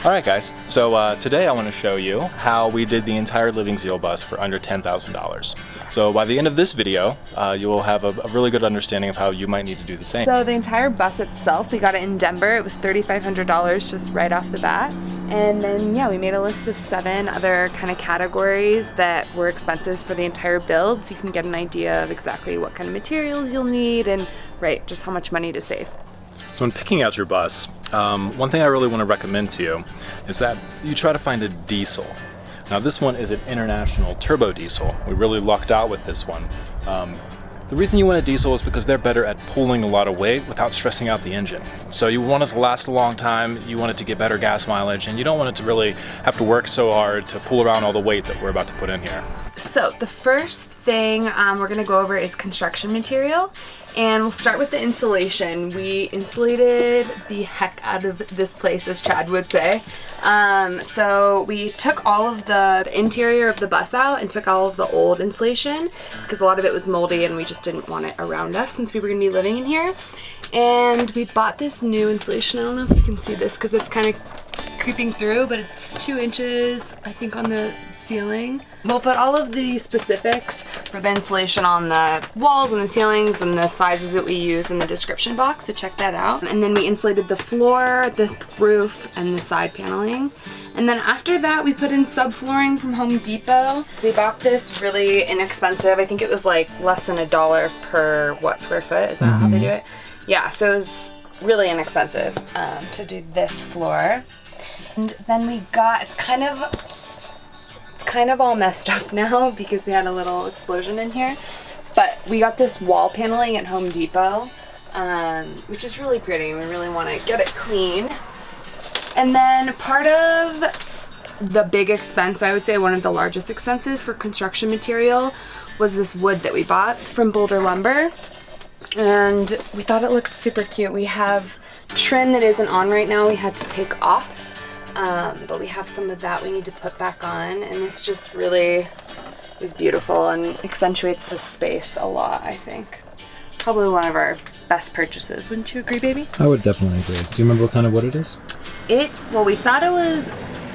All right, guys. So today I want to show you how we did the entire Living Zeal bus for under $10,000. So by the end of this video, you will have a really good understanding of how you might need to do the same. So the entire bus itself, we got it in Denver. It was $3,500 just right off the bat. And then, yeah, we made a list of 7 other kind of categories that were expenses for the entire build, so you can get an idea of exactly what kind of materials you'll need and, right, just how much money to save. So when picking out your bus, one thing I really want to recommend to you is that you try to find a diesel. Now this one is an international turbo diesel. We really lucked out with this one. The reason you want a diesel is because they're better at pulling a lot of weight without stressing out the engine. So you want it to last a long time, you want it to get better gas mileage, and you don't want it to really have to work so hard to pull around all the weight that we're about to put in here. So the first thing we're going to go over is construction material, and we'll start with the insulation. We insulated the heck out of this place, as Chad would say. So we took all of the interior of the bus out and took all of the old insulation because a lot of it was moldy and we just didn't want it around us since we were going to be living in here. And we bought this new insulation. I don't know if you can see this because it's kind of creeping through, but it's 2 inches, I think, on the ceiling. We'll put all of the specifics for the insulation on the walls and the ceilings and the sizes that we use in the description box, so check that out. And then we insulated the floor, the roof, and the side paneling. And then after that, we put in subflooring from Home Depot. We bought this really inexpensive. I think it was like less than $1 per square foot? Is that how they do it? Yeah, so it was really inexpensive to do this floor. And then we got, it's kind of all messed up now because we had a little explosion in here. But we got this wall paneling at Home Depot, which is really pretty. We really want to get it clean. And then part of the big expense, I would say one of the largest expenses for construction material, was this wood that we bought from Boulder Lumber. And we thought it looked super cute. We have trim that isn't on right now we had to take off. But we have some of that we need to put back on, and this just really is beautiful and accentuates the space a lot, I think. Probably one of our best purchases. Wouldn't you agree, baby? I would definitely agree. Do you remember what kind of wood it is? Well, we thought it was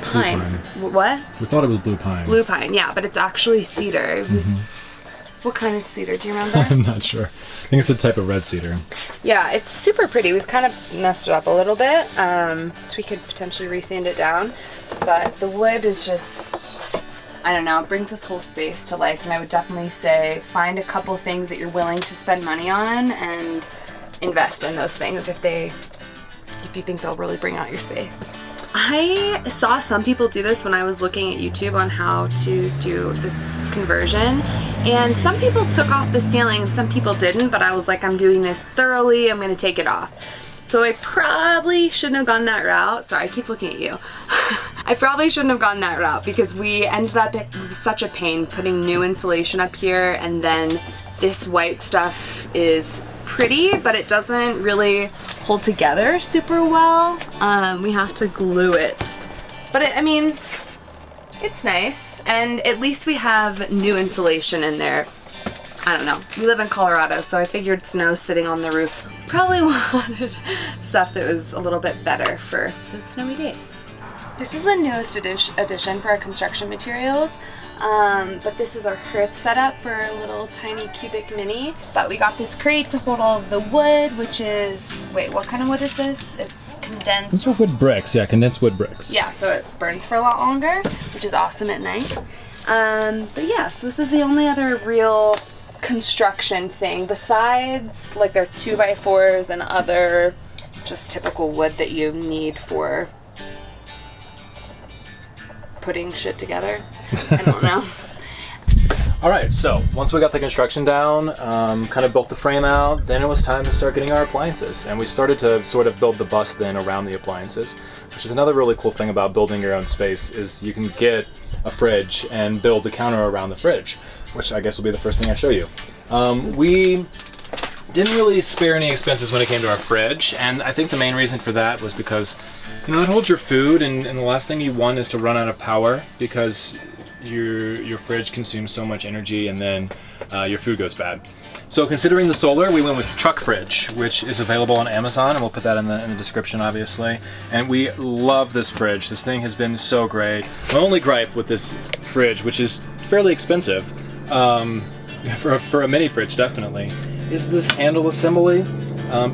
pine. Blue pine. What? We thought it was blue pine. Blue pine, yeah, but it's actually cedar. It was, what kind of cedar, do you remember? I'm not sure. I think it's a type of red cedar. Yeah, it's super pretty. We've kind of messed it up a little bit, so we could potentially resand it down. But the wood is just, I don't know, it brings this whole space to life. And I would definitely say find a couple things that you're willing to spend money on and invest in those things if you think they'll really bring out your space. I saw some people do this when I was looking at YouTube on how to do this conversion, and some people took off the ceiling and some people didn't, but I was like, I'm doing this thoroughly, I'm gonna take it off. So I probably shouldn't have gone that route. Sorry, I keep looking at you. I probably shouldn't have gone that route because we ended up, it was such a pain putting new insulation up here, and then this white stuff is pretty, but it doesn't really hold together super well. We have to glue it. But I mean, it's nice, and at least we have new insulation in there. I don't know. We live in Colorado, so I figured snow sitting on the roof probably wanted stuff that was a little bit better for those snowy days. This is the newest addition for our construction materials. But this is our hearth setup for a little tiny cubic mini. But we got this crate to hold all of the wood, which is, wait, what kind of wood is this? It's condensed. These are wood bricks, yeah, condensed wood bricks. Yeah, so it burns for a lot longer, which is awesome at night. But yeah, so this is the only other real construction thing besides like their 2x4s and other just typical wood that you need for putting shit together. I don't know. All right, so once we got the construction down, kind of built the frame out, then it was time to start getting our appliances. And we started to sort of build the bus then around the appliances, which is another really cool thing about building your own space is you can get a fridge and build the counter around the fridge, which I guess will be the first thing I show you. We didn't really spare any expenses when it came to our fridge, and I think the main reason for that was because, you know, it holds your food, and the last thing you want is to run out of power because your fridge consumes so much energy and then your food goes bad. So considering the solar, we went with truck fridge, which is available on Amazon, and we'll put that in the description, obviously. And we love this fridge. This thing has been so great. My only gripe with this fridge, which is fairly expensive, for a mini fridge definitely, is this handle assembly.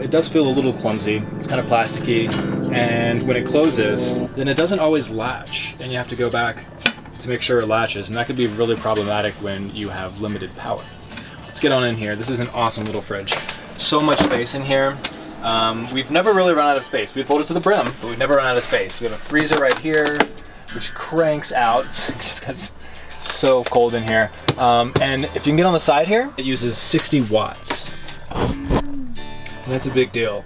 It does feel a little clumsy. It's kind of plasticky, and when it closes, then it doesn't always latch, and you have to go back to make sure it latches, and that could be really problematic when you have limited power. Let's get on in here. This is an awesome little fridge. So much space in here. We've never really run out of space. We fold it to the brim, but we've never run out of space. We have a freezer right here, which cranks out. It just gets so cold in here. And if you can get on the side here, it uses 60 watts. And that's a big deal.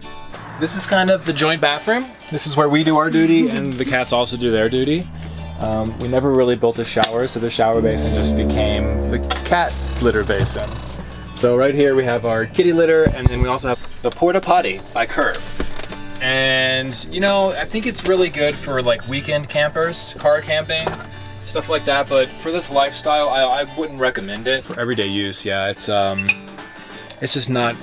This is kind of the joint bathroom. This is where we do our duty and the cats also do their duty. We never really built a shower, so the shower basin just became the cat litter basin. So right here we have our kitty litter, and then we also have the Porta Potty by Curve. And you know, I think it's really good for like weekend campers, car camping, stuff like that, but for this lifestyle, I wouldn't recommend it. For everyday use, yeah, it's just not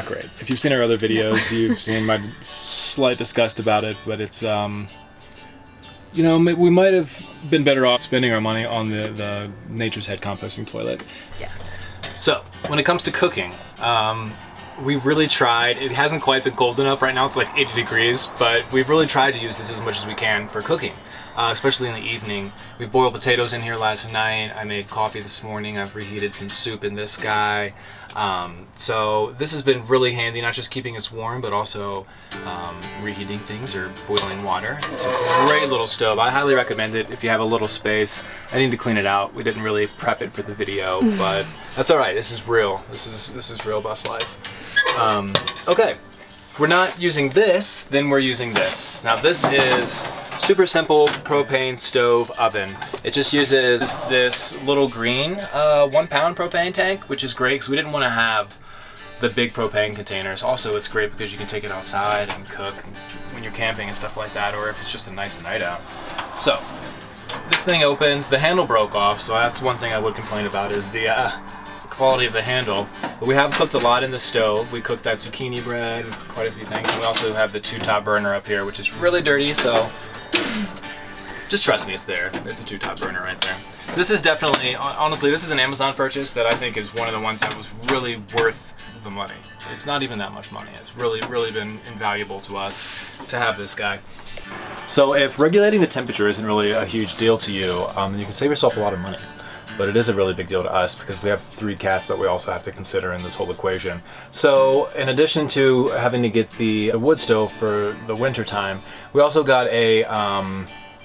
great. If you've seen our other videos, you've seen my slight disgust about it, but it's, you know, we might have been better off spending our money on the Nature's Head composting toilet. Yes. So, when it comes to cooking, we've really tried. It hasn't quite been cold enough. Right now it's like 80 degrees, but we've really tried to use this as much as we can for cooking, especially in the evening. We boiled potatoes in here last night. I made coffee this morning. I've reheated some soup in this guy. So this has been really handy, not just keeping us warm, but also reheating things or boiling water. It's a great little stove. I highly recommend it if you have a little space. I need to clean it out. We didn't really prep it for the video, but that's all right. This is real. This is real bus life. Okay, if we're not using this, then we're using this. Now this is super simple propane stove oven. It just uses this little green 1 pound propane tank, which is great because we didn't want to have the big propane containers. Also, it's great because you can take it outside and cook when you're camping and stuff like that, or if it's just a nice night out. So this thing opens, the handle broke off, so that's one thing I would complain about is the quality of the handle. But we have cooked a lot in the stove. We cooked that zucchini bread, quite a few things. And we also have the 2-top burner up here, which is really dirty, so just trust me, it's there. There's a 2-top burner right there. So this is definitely, honestly, this is an Amazon purchase that I think is one of the ones that was really worth the money. It's not even that much money. It's really been invaluable to us to have this guy. So if regulating the temperature isn't really a huge deal to you, you can save yourself a lot of money. But it is a really big deal to us because we have 3 cats that we also have to consider in this whole equation. So in addition to having to get the wood stove for the winter time, we also got a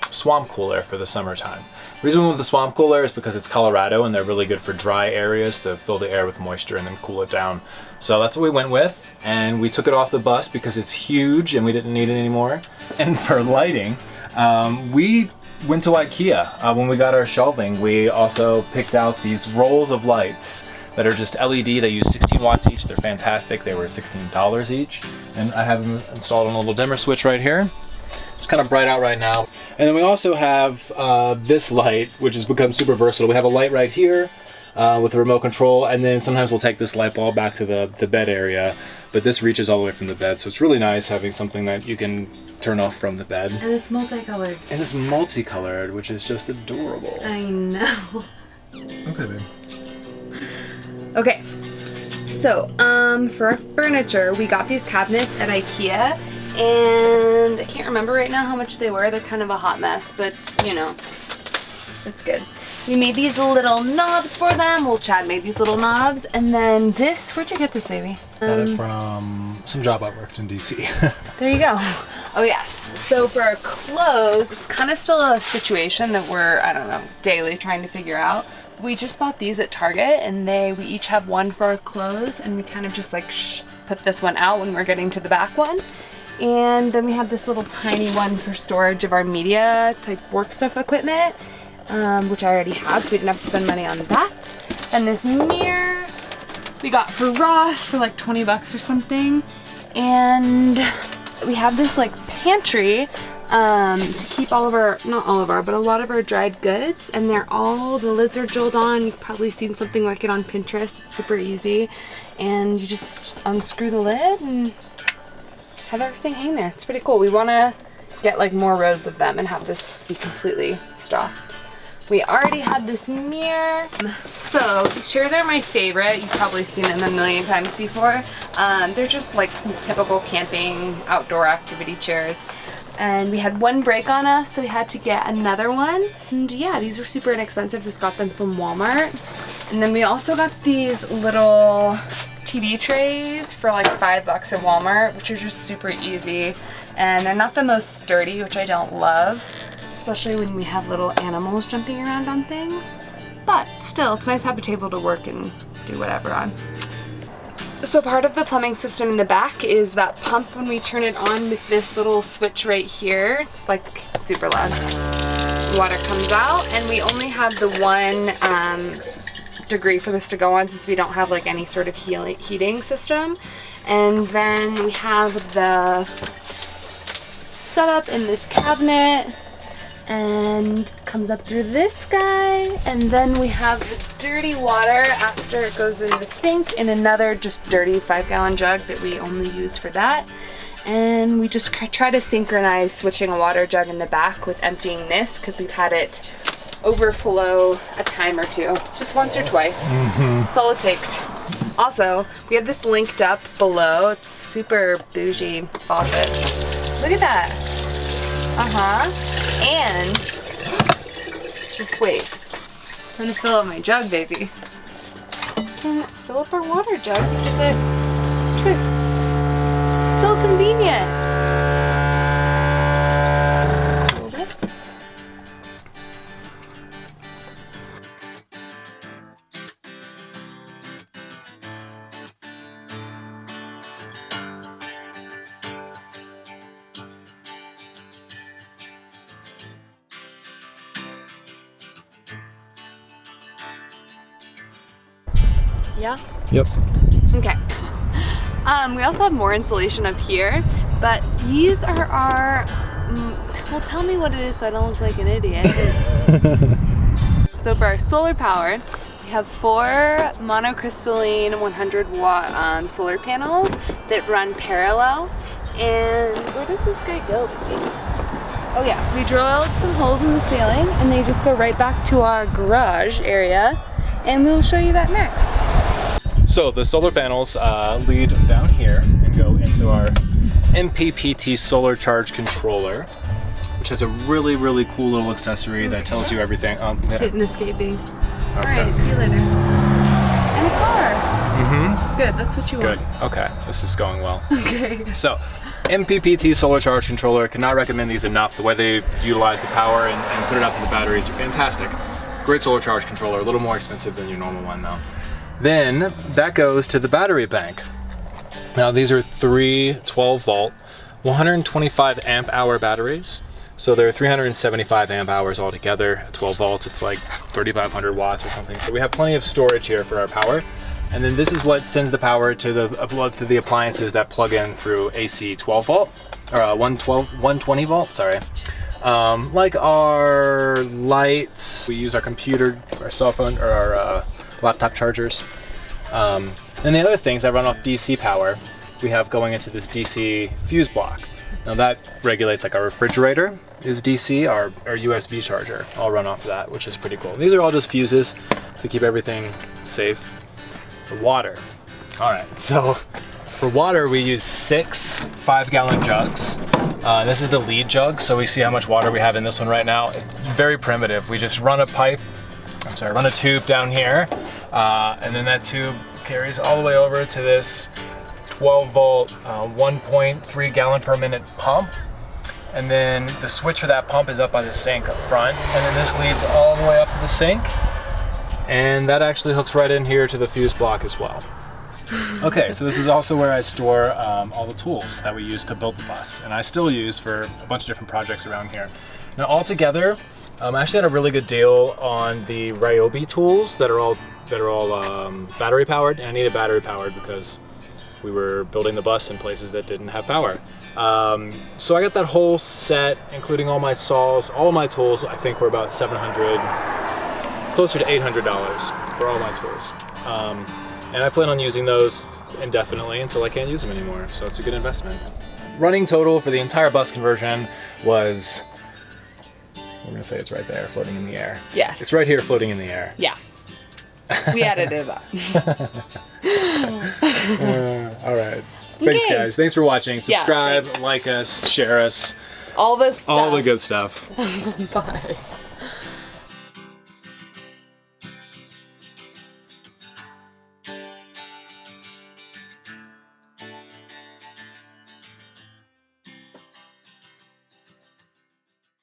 swamp cooler for the summertime. The reason we went with the swamp cooler is because it's Colorado and they're really good for dry areas to fill the air with moisture and then cool it down. So that's what we went with, and we took it off the bus because it's huge and we didn't need it anymore. And for lighting, we went to IKEA. When we got our shelving, we also picked out these rolls of lights that are just LED. They use 16 watts each. They're fantastic. They were $16 each. And I have them installed on a little dimmer switch right here. It's kind of bright out right now. And then we also have this light, which has become super versatile. We have a light right here with a remote control, and then sometimes we'll take this light bulb back to the bed area, but this reaches all the way from the bed, so it's really nice having something that you can turn off from the bed. And it's multicolored. And it's multicolored, which is just adorable. I know. Okay, babe. Okay, so for our furniture, we got these cabinets at IKEA, and I can't remember right now how much they were. They're kind of a hot mess, but you know, it's good. We made these little knobs for them. Well, Chad made these little knobs, and then this, where'd you get this, baby? Got it from some job I worked in DC. There you go. Oh yes. So for our clothes, it's kind of still a situation that we're, I don't know, daily trying to figure out. We just bought these at Target, and we each have one for our clothes, and we kind of just like put this one out when we're getting to the back one. And then we have this little tiny one for storage of our media type work stuff equipment, which I already have, so we didn't have to spend money on that. And this mirror we got for Ross for like 20 bucks or something. And we have this like pantry to keep all of our, not all of our, but a lot of our dried goods, and the lids are drilled on. You've probably seen something like it on Pinterest. It's super easy. and you just unscrew the lid and have everything hang there. It's pretty cool. We want to get like more rows of them and have this be completely stocked. We already had this mirror. So these chairs are my favorite. You've probably seen them a million times before. They're just like typical camping outdoor activity chairs. And we had one break on us, so we had to get another one. And yeah, these were super inexpensive. Just got them from Walmart. And then we also got these little TV trays for like $5 at Walmart, which are just super easy. And they're not the most sturdy, which I don't love, especially when we have little animals jumping around on things. But still, it's nice to have a table to work and do whatever on. So part of the plumbing system in the back is that pump when we turn it on with this little switch right here. It's like super loud. Water comes out, and we only have the one degree for this to go on since we don't have like any sort of heating system. And then we have the setup in this cabinet, and comes up through this guy, and then we have the dirty water after it goes in the sink in another just dirty 5-gallon jug that we only use for that. And we just try to synchronize switching a water jug in the back with emptying this, because we've had it overflow a time or two, just once or twice. That's all it takes. Also, we have this linked up below. It's super bougie faucet. Look at that. And just wait. I'm gonna fill up my jug, baby. And fill up our water jug, which is it twists. So convenient. A little bit. Yeah? Yep. Okay. We also have more insulation up here, but these are our, well, tell me what it is so I don't look like an idiot. So for our solar power, we have 4 monocrystalline 100-watt solar panels that run parallel. And where does this guy go? Oh yeah, so we drilled some holes in the ceiling, and they just go right back to our garage area, and we'll show you that next. So the solar panels lead down here and go into our MPPT solar charge controller, which has a really, really cool little accessory that tells you everything. Yeah. Kitten escaping. Okay. Alright, see you later. And a car. Mm-hmm. Good, that's what you Good. want. Okay, this is going well. Okay. So, MPPT solar charge controller, cannot recommend these enough. The way they utilize the power and put it out to the batteries are fantastic. Great solar charge controller, a little more expensive than your normal one though. Then that goes to the battery bank. Now these are 3 12-volt, 125 amp hour batteries. So they're 375 amp hours altogether. At 12 volts, it's like 3,500 watts or something. So we have plenty of storage here for our power. And then this is what sends the power to the appliances that plug in through AC 12 volt, or 120 volt, sorry. Like our lights, we use our computer, our cell phone, or our laptop chargers. And the other things that run off DC power, we have going into this DC fuse block. Now that regulates, like, our refrigerator is DC, our USB charger all run off of that, which is pretty cool. These are all just fuses to keep everything safe. For water. All right, so for water we use 6 5-gallon jugs. This is the lead jug, so we see how much water we have in this one right now. It's very primitive. We just run a tube down here, and then that tube carries all the way over to this 12-volt, 1.3 gallon per minute pump. And then the switch for that pump is up by the sink up front, and then this leads all the way up to the sink. And that actually hooks right in here to the fuse block as well. Okay, so this is also where I store all the tools that we use to build the bus, and I still use for a bunch of different projects around here. Now altogether, I actually had a really good deal on the Ryobi tools that are all battery powered, and I needed battery powered because we were building the bus in places that didn't have power. So I got that whole set, including all my saws, all my tools. I think were about $700. Closer to $800 for all my tools. And I plan on using those indefinitely until I can't use them anymore. So it's a good investment. Running total for the entire bus conversion was, we're gonna say it's right there, floating in the air. Yes. It's right here, floating in the air. Yeah. We added it up. All right. Thanks, Okay. guys. Thanks for watching. Subscribe, thanks. like us, share us, All this stuff. all the good stuff. Bye.